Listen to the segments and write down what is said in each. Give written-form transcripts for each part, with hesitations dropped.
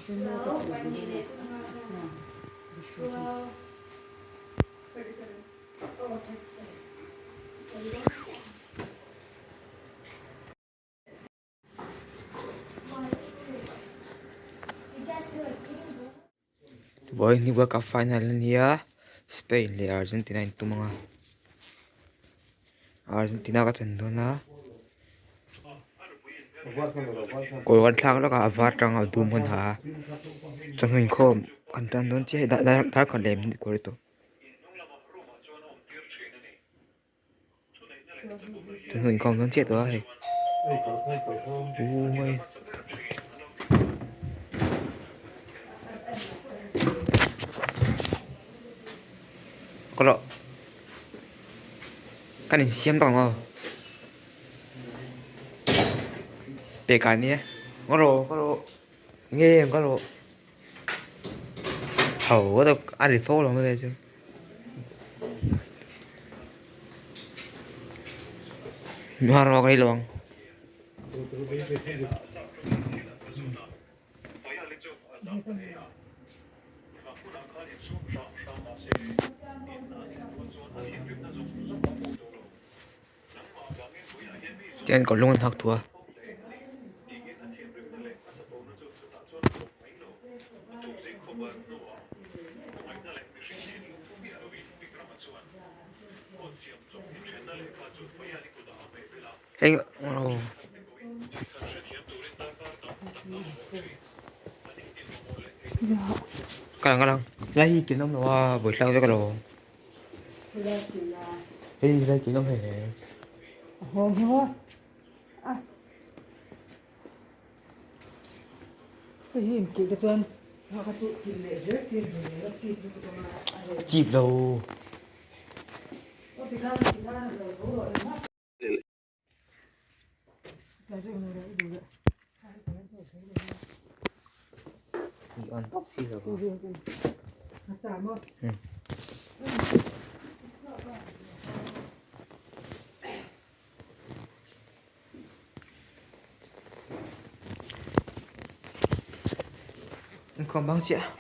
Boy, ni World Cup final niya Spain le Argentina intum nga. Argentina ka chando na. Ko wan thlang lo ka avar tang au dum hon ha. Chang inkhawm kan tan don che da kan lem ni ko to. Chang inkhawm don che to hai. Ui. Kalau kan ini siam dong oh. Pekan ni kalau nghe kalau thawh đó ăn phô rồi mới chứ hoa rò cái luôn tiền còn luôn học thua hey oh kadang lagi kita mau buat lagi kalau hey lagi kita mau Hồn à cái hình kỹ cái chân họ có tụ kỹ lệ rất chìm nó chìm chịp đâu thì ra rồi cố rồi mắt cái gì này đấy đủ rồi đi ăn phi rồi nó chạm không còn bao chị ạ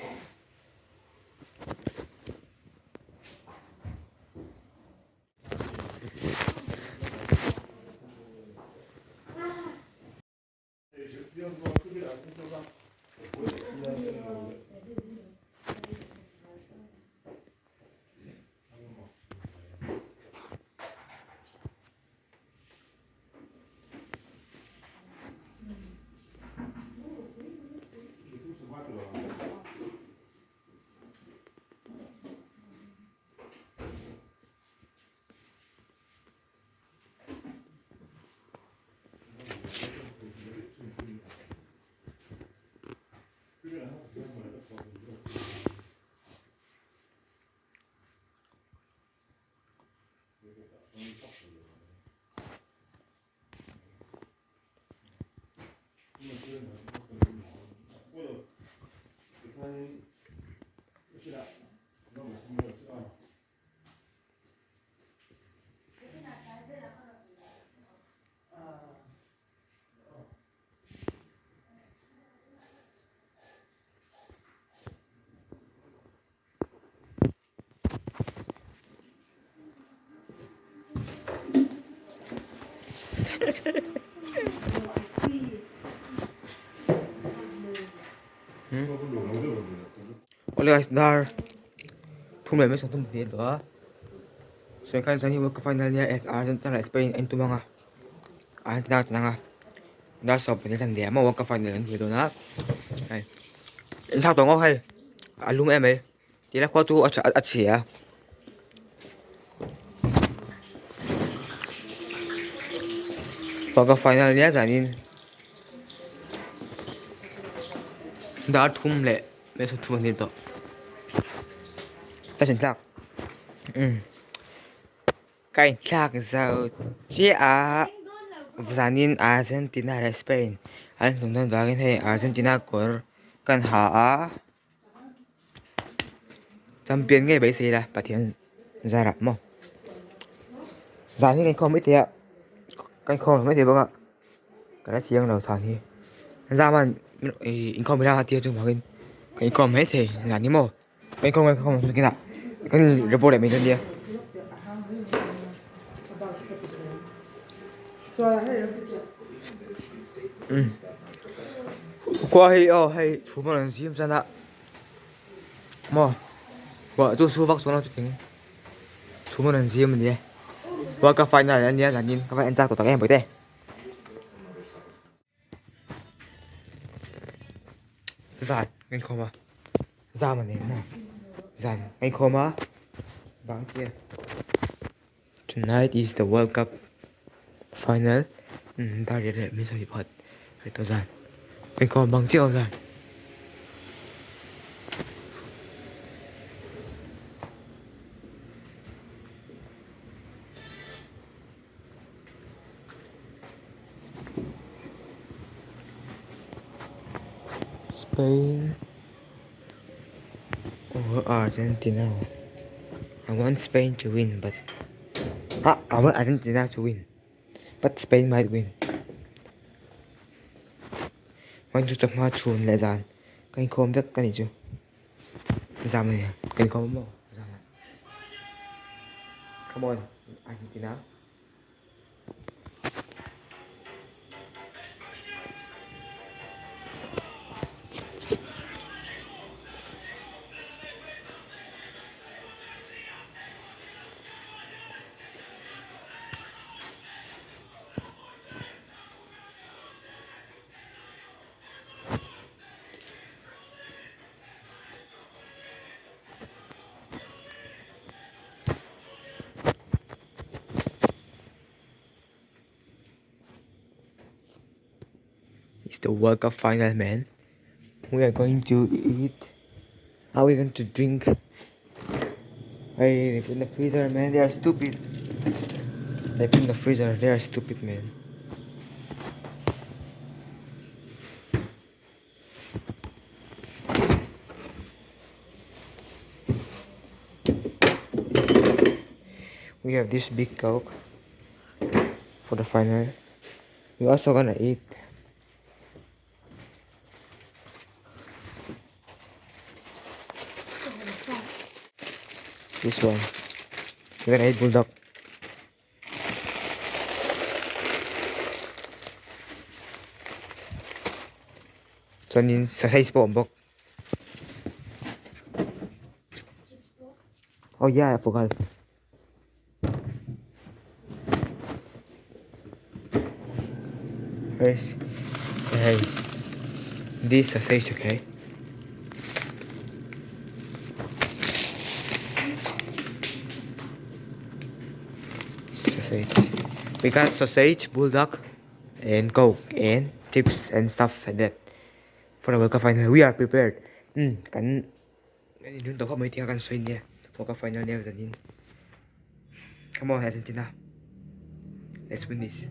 oleh dar thum le me sang thum ti do so kan sang ni World Cup final niya Argentina Spain intum nga Argentina nga dar so pe tan dia ma World Cup final ni do na ai in thak to ngo hay alum em ấy thì là qua tu ở chia World Cup final niya zanin dar thum le me sang thum ni do ta inthlak cái inthlak giờ chia à zanin Argentina hay Spain anh chúng ta vào cái Argentina của kan ha champion nghe bây giờ là bắt hiện zira mà zanin cái không biết thế cái không biết thế bác ạ cái chiang đầu thằng thì zama inkhawm bila tia chung bangin cái inkhawm hết thì là ní mò cái inkhawm cái nào cái report lại mình lên đi qua hay chú mà làm gì em ra mò vợ chú su vóc xuống nó chút tiếng chú mà làm gì mình đi vợ cà phê này anh nhé là nhìn cà phê anh ra tổ tặng em với đây giàn anh không à ra mà nè giàn anh không à bảng chia tonight is the World Cup final ta để mình sẽ hiệp phải tôi giàn anh không bằng chiêu rồi Spain or Argentina. I want Spain to win, but I want Argentina to win, but Spain might win. Want to Chawhma Chun lại dàn, cái khom biết cái gì chưa? Zama này, cái khom không? Come on, Argentina. It's the World Cup final, man. We are going to eat. How are we going to drink? Hey, they put in the freezer, man. They are stupid. They put in the freezer. They are stupid, man. We have this big Coke for the final. We're also gonna eat this one. We're gonna eat bulldog. Zanin sa hay bawk. Oh yeah, I forgot. Where's hey this sausage, okay? Sausage. We got sausage, bulldog, and Coke, and chips and stuff like that. For the World Cup final, we are prepared. Cảnh cái nước tàu không mấy tiếng cần xuyên nha. World Cup final nha zanin. Come on, Argentina. Let's win this.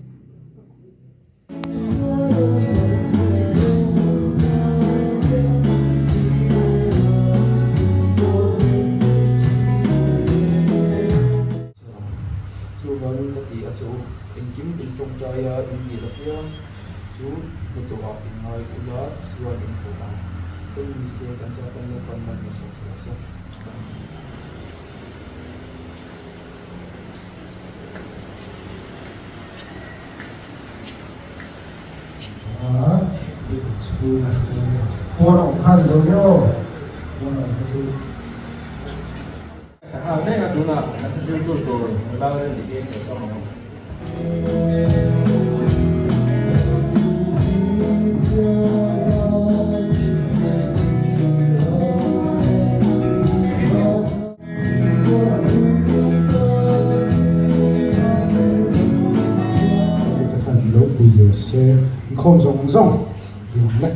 chú vẫn có tí chú in kiếm in trong chơi in gì đó kia chú một tổ hợp in ngồi cũng đó chú in của bạn tôi mình sẽ cảnh sát tăng lên phần mình một số 내가 누나 같은 들도 올라오는 이게 벌써 không rộng rộng lạnh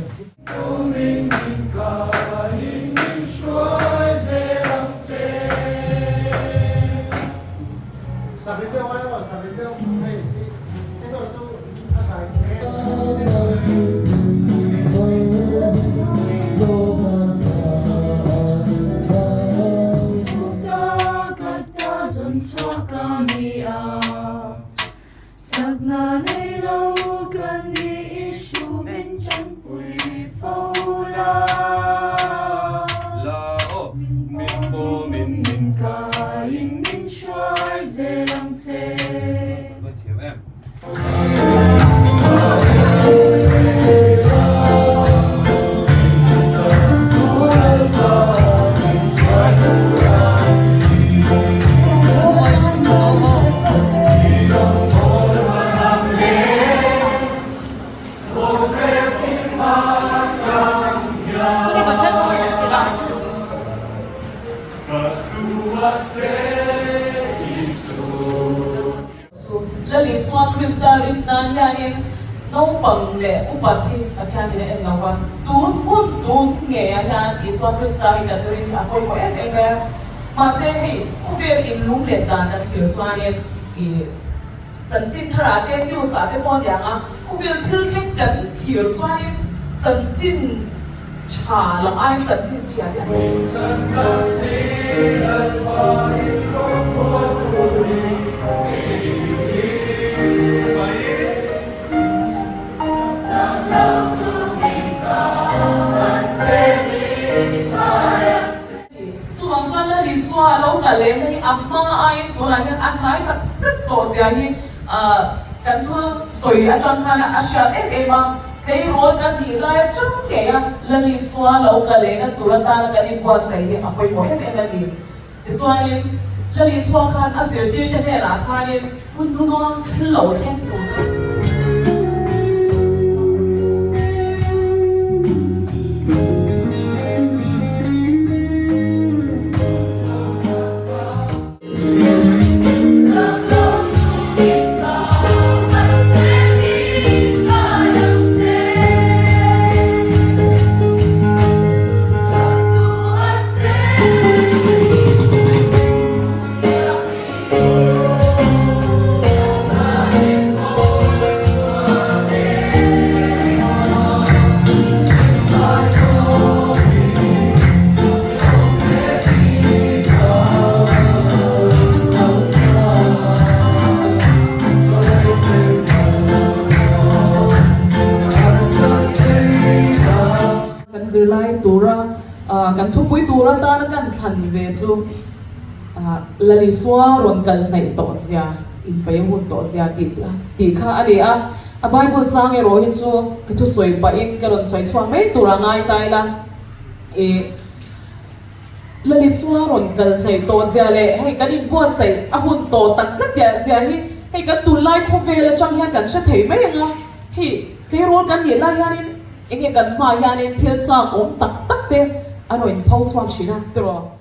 Sạc na nay lâu gần đi isu bên chân bụi phá Iswa Krista rin na niyanin no pang le upati at yan nila en lava tun nge yan Iswa Krista rin na turin ako'y ko mase hey kuvel in lung le dan at hilswanin chân xin thara te tiu sa te mo dia nga kuvel thil kek kan hilswanin chân xin cha lam ai chân xin sia dia Chuan la li swa lo ka le nei amma ai to la hian an mai tak set to sia hi kan thu soi a chang khana a sha ma thleirawl kan ni lai chang ke ya la li swa lo ka le na turata na kan in kwa sai hi apoi mo ma ni chuan la li swa khan a sir ti te ne la khanin kun du no thlo sen tu zanlai tura kan thupui tura ta na kan than ve chu lali swa ron kal nai to sia in pai hun to sia ti kha ani a bible chang e ro hin chu ka thu soi pa in ka ron soi chwa mai tura ngai tai la lali swa ron kal nai to sia le hei kan in bo sai a hun to tak zat ya sia hi hei ka tu lai kho ve la chang hian kan sha thei mai nga hi thleirawl kan ni la hian in kan ma hian in thil chang om tak tak te anoin phau chuan thina tro